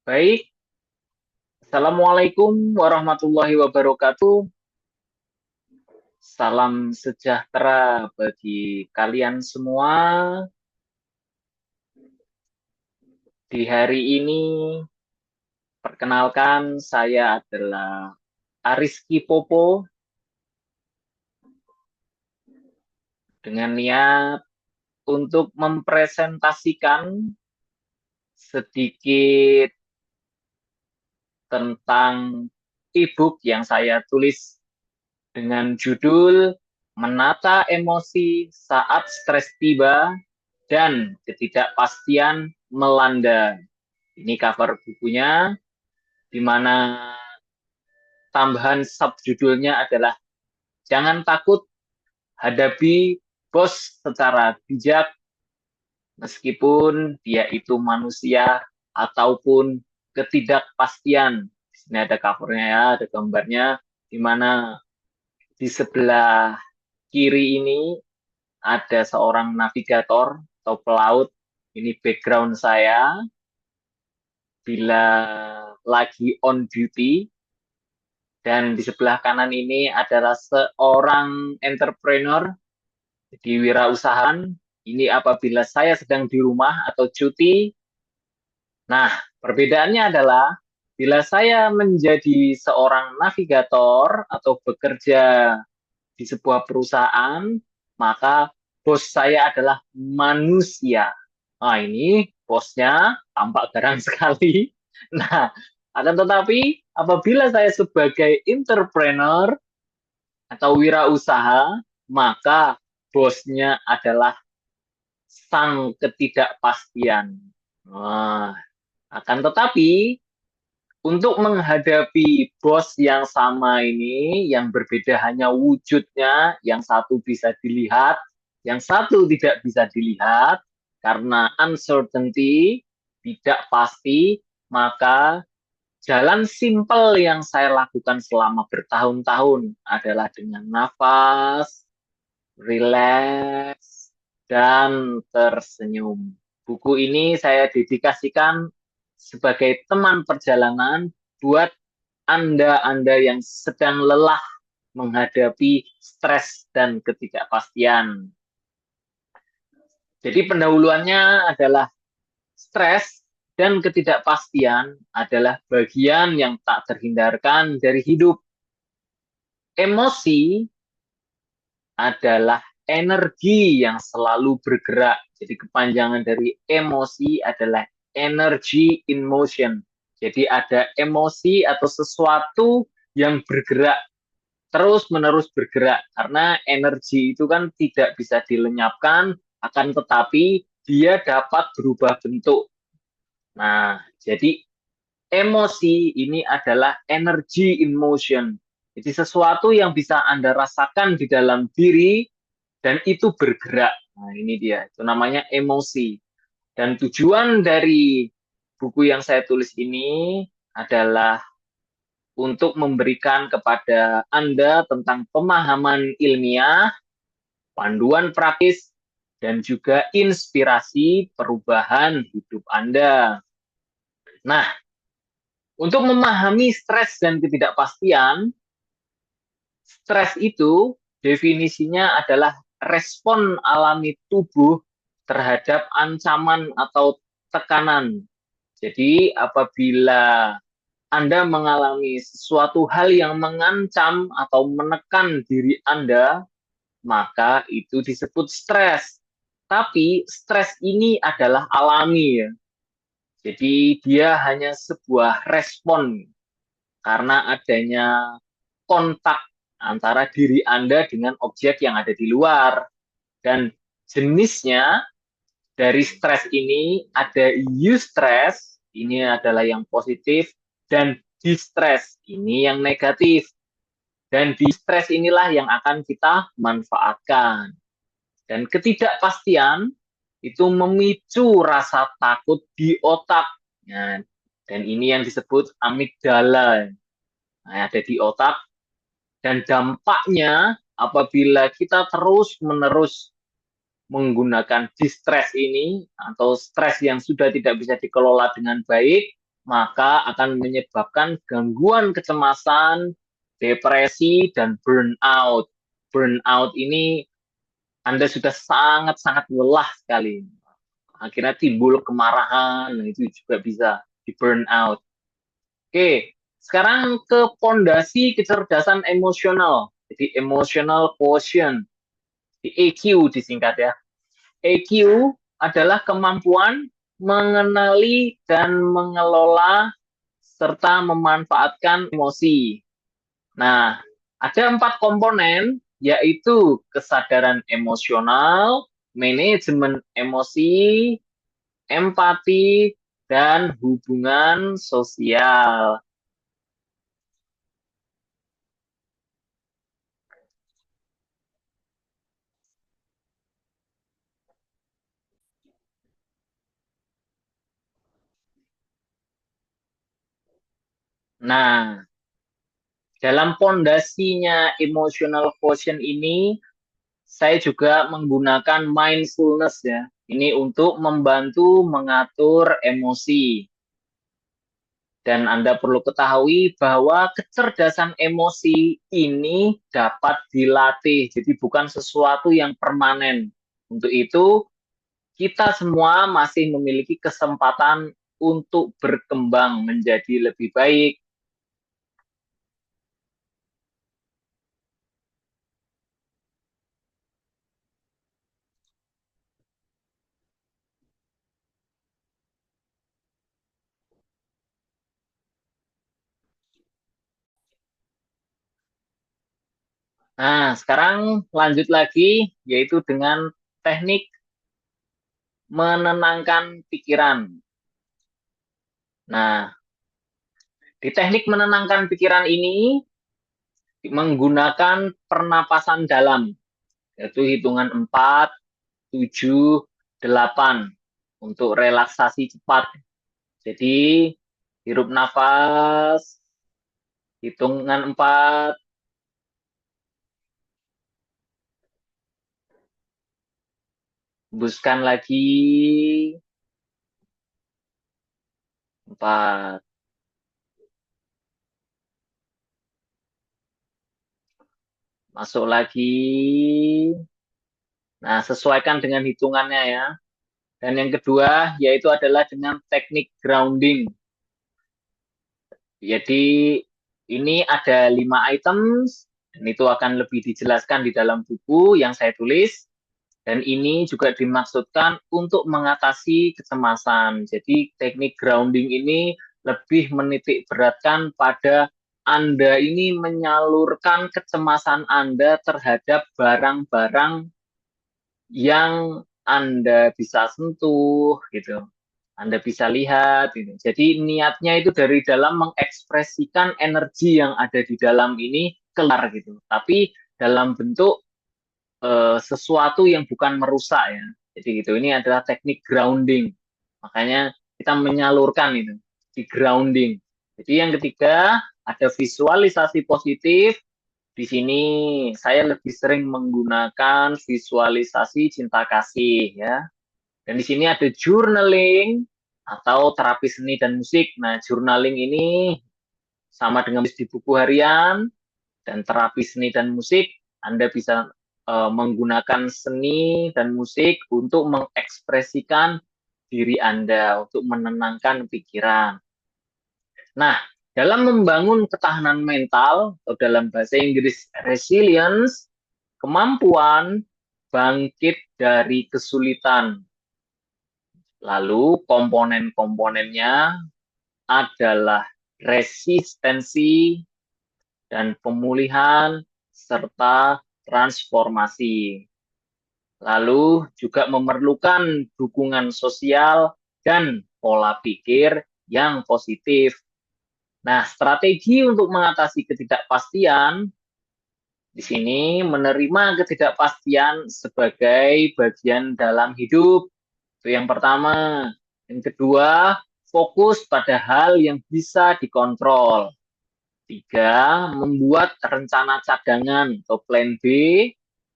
Baik, Assalamualaikum warahmatullahi wabarakatuh. Salam sejahtera bagi kalian semua. Di hari ini, perkenalkan saya adalah Ariski Popo dengan niat untuk mempresentasikan sedikit tentang e-book yang saya tulis dengan judul Menata Emosi Saat Stres Tiba dan Ketidakpastian Melanda. Ini cover bukunya, di mana tambahan subjudulnya adalah Jangan Takut, Hadapi Bos Secara Bijak, meskipun dia itu manusia ataupun ketidakpastian. Di sini ada covernya ya, ada gambarnya, di mana di sebelah kiri ini ada seorang navigator atau pelaut. Ini background saya bila lagi on duty. Dan di sebelah kanan ini adalah seorang entrepreneur di wirausahaan. Ini apabila saya sedang di rumah atau cuti. Nah, perbedaannya adalah bila saya menjadi seorang navigator atau bekerja di sebuah perusahaan, maka bos saya adalah manusia. Nah, ini bosnya tampak garang sekali. Nah, akan tetapi apabila saya sebagai entrepreneur atau wirausaha, maka bosnya adalah sang ketidakpastian. Nah, akan tetapi untuk menghadapi bos yang sama ini, yang berbeda hanya wujudnya, yang satu bisa dilihat, yang satu tidak bisa dilihat, karena uncertainty, tidak pasti, maka jalan simpel yang saya lakukan selama bertahun-tahun adalah dengan nafas, rileks, dan tersenyum. Buku ini saya dedikasikan sebagai teman perjalanan buat Anda-Anda yang sedang lelah menghadapi stres dan ketidakpastian. Jadi pendahuluannya adalah stres dan ketidakpastian adalah bagian yang tak terhindarkan dari hidup. Emosi adalah energi yang selalu bergerak. Jadi kepanjangan dari emosi adalah energy in motion. Jadi ada emosi atau sesuatu yang bergerak, terus-menerus bergerak. Karena energi itu kan tidak bisa dilenyapkan, akan tetapi dia dapat berubah bentuk. Nah, jadi emosi ini adalah energy in motion. Jadi sesuatu yang bisa Anda rasakan di dalam diri dan itu bergerak. Nah, ini dia. Itu namanya emosi. Dan tujuan dari buku yang saya tulis ini adalah untuk memberikan kepada Anda tentang pemahaman ilmiah, panduan praktis, dan juga inspirasi perubahan hidup Anda. Nah, untuk memahami stres dan ketidakpastian, stres itu definisinya adalah respon alami tubuh terhadap ancaman atau tekanan. Jadi apabila Anda mengalami sesuatu hal yang mengancam atau menekan diri Anda, maka itu disebut stres. Tapi stres ini adalah alami ya. Jadi dia hanya sebuah respon karena adanya kontak antara diri Anda dengan objek yang ada di luar. Dan jenisnya dari stres ini ada eustress, ini adalah yang positif, dan distress, ini yang negatif. Dan distress inilah yang akan kita manfaatkan. Dan ketidakpastian itu memicu rasa takut di otak. Nah, dan ini yang disebut amigdala. Nah, ada di otak. Dan dampaknya apabila kita terus-menerus menggunakan distress ini atau stres yang sudah tidak bisa dikelola dengan baik, maka akan menyebabkan gangguan kecemasan, depresi, dan burnout. Burnout ini Anda sudah sangat-sangat lelah sekali. Akhirnya timbul kemarahan, itu juga bisa di burnout. Oke, sekarang ke pondasi kecerdasan emosional. Jadi emotional quotient, di EQ disingkat ya. EQ adalah kemampuan mengenali dan mengelola serta memanfaatkan emosi. Nah, ada 4 komponen, yaitu kesadaran emosional, manajemen emosi, empati, dan hubungan sosial. Nah, dalam pondasinya emotional quotient ini, saya juga menggunakan mindfulness ya. Ini untuk membantu mengatur emosi. Dan Anda perlu ketahui bahwa kecerdasan emosi ini dapat dilatih. Jadi bukan sesuatu yang permanen. Untuk itu, kita semua masih memiliki kesempatan untuk berkembang menjadi lebih baik. Nah, sekarang lanjut lagi, yaitu dengan teknik menenangkan pikiran. Nah, di teknik menenangkan pikiran ini menggunakan pernapasan dalam, yaitu hitungan 4, 7, 8 untuk relaksasi cepat. Jadi, hirup nafas, hitungan 4, hembuskan lagi, 4. Masuk lagi. Nah, sesuaikan dengan hitungannya ya. Dan yang kedua, yaitu adalah dengan teknik grounding. Jadi, ini ada 5 items, dan itu akan lebih dijelaskan di dalam buku yang saya tulis. Dan ini juga dimaksudkan untuk mengatasi kecemasan. Jadi, teknik grounding ini lebih menitik beratkan pada Anda ini menyalurkan kecemasan Anda terhadap barang-barang yang Anda bisa sentuh gitu. Anda bisa lihat gitu. Jadi niatnya itu dari dalam mengekspresikan energi yang ada di dalam ini keluar gitu. Tapi dalam bentuk sesuatu yang bukan merusak ya. Jadi gitu. Ini adalah teknik grounding. Makanya kita menyalurkan itu di grounding. Jadi yang ketiga ada visualisasi positif. Di sini saya lebih sering menggunakan visualisasi cinta kasih ya. Dan di sini ada journaling atau terapi seni dan musik. Nah, journaling ini sama dengan di buku harian dan terapi seni dan musik. Anda bisa menggunakan seni dan musik untuk mengekspresikan diri Anda, untuk menenangkan pikiran. Nah, dalam membangun ketahanan mental, atau dalam bahasa Inggris resilience, kemampuan bangkit dari kesulitan. Lalu komponen-komponennya adalah resistensi dan pemulihan serta transformasi. Lalu juga memerlukan dukungan sosial dan pola pikir yang positif. Nah, strategi untuk mengatasi ketidakpastian di sini menerima ketidakpastian sebagai bagian dalam hidup. Itu yang pertama. Yang kedua, fokus pada hal yang bisa dikontrol. Tiga, membuat rencana cadangan atau plan B.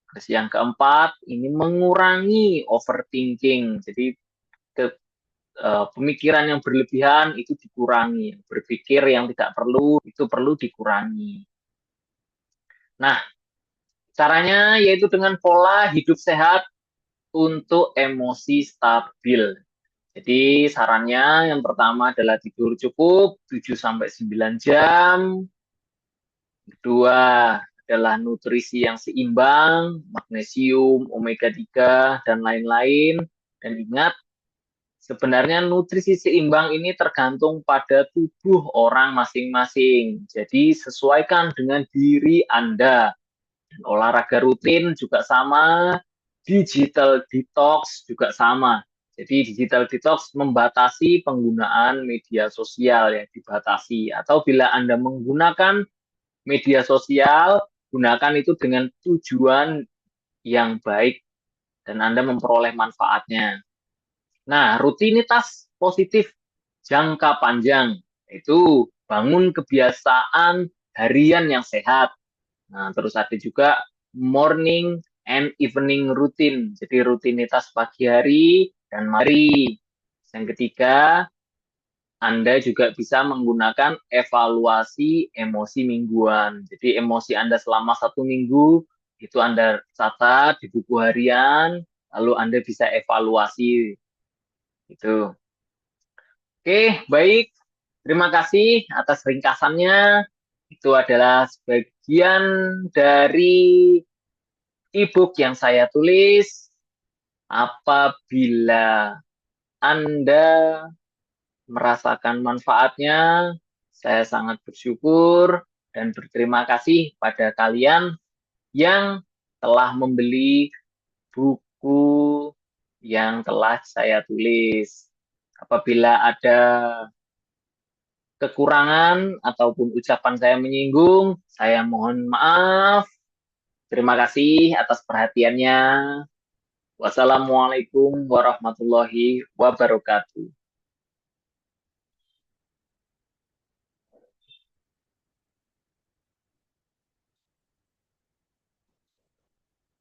Terus yang keempat, ini mengurangi overthinking. Jadi pemikiran yang berlebihan itu dikurangi. Berpikir yang tidak perlu itu perlu dikurangi. Nah, caranya yaitu dengan pola hidup sehat untuk emosi stabil. Jadi sarannya yang pertama adalah tidur cukup 7 sampai 9 jam. Kedua adalah nutrisi yang seimbang, magnesium, omega 3 dan lain-lain. Dan ingat, sebenarnya nutrisi seimbang ini tergantung pada tubuh orang masing-masing. Jadi sesuaikan dengan diri Anda. Dan olahraga rutin juga sama, digital detox juga sama. Jadi digital detox membatasi penggunaan media sosial ya, dibatasi. Atau bila Anda menggunakan media sosial, gunakan itu dengan tujuan yang baik dan Anda memperoleh manfaatnya. Nah, rutinitas positif jangka panjang itu bangun kebiasaan harian yang sehat. Nah, terus ada juga morning and evening routine. Jadi rutinitas pagi hari dan hari. Yang ketiga, Anda juga bisa menggunakan evaluasi emosi mingguan. Jadi emosi Anda selama 1 minggu itu Anda catat di buku harian, lalu Anda bisa evaluasi. Itu. Oke, baik. Terima kasih atas ringkasannya. Itu adalah sebagian dari e-book yang saya tulis. Apabila Anda merasakan manfaatnya, saya sangat bersyukur dan berterima kasih pada kalian yang telah membeli buku yang telah saya tulis. Apabila ada kekurangan ataupun ucapan saya menyinggung, saya mohon maaf. Terima kasih atas perhatiannya. Wassalamualaikum warahmatullahi wabarakatuh.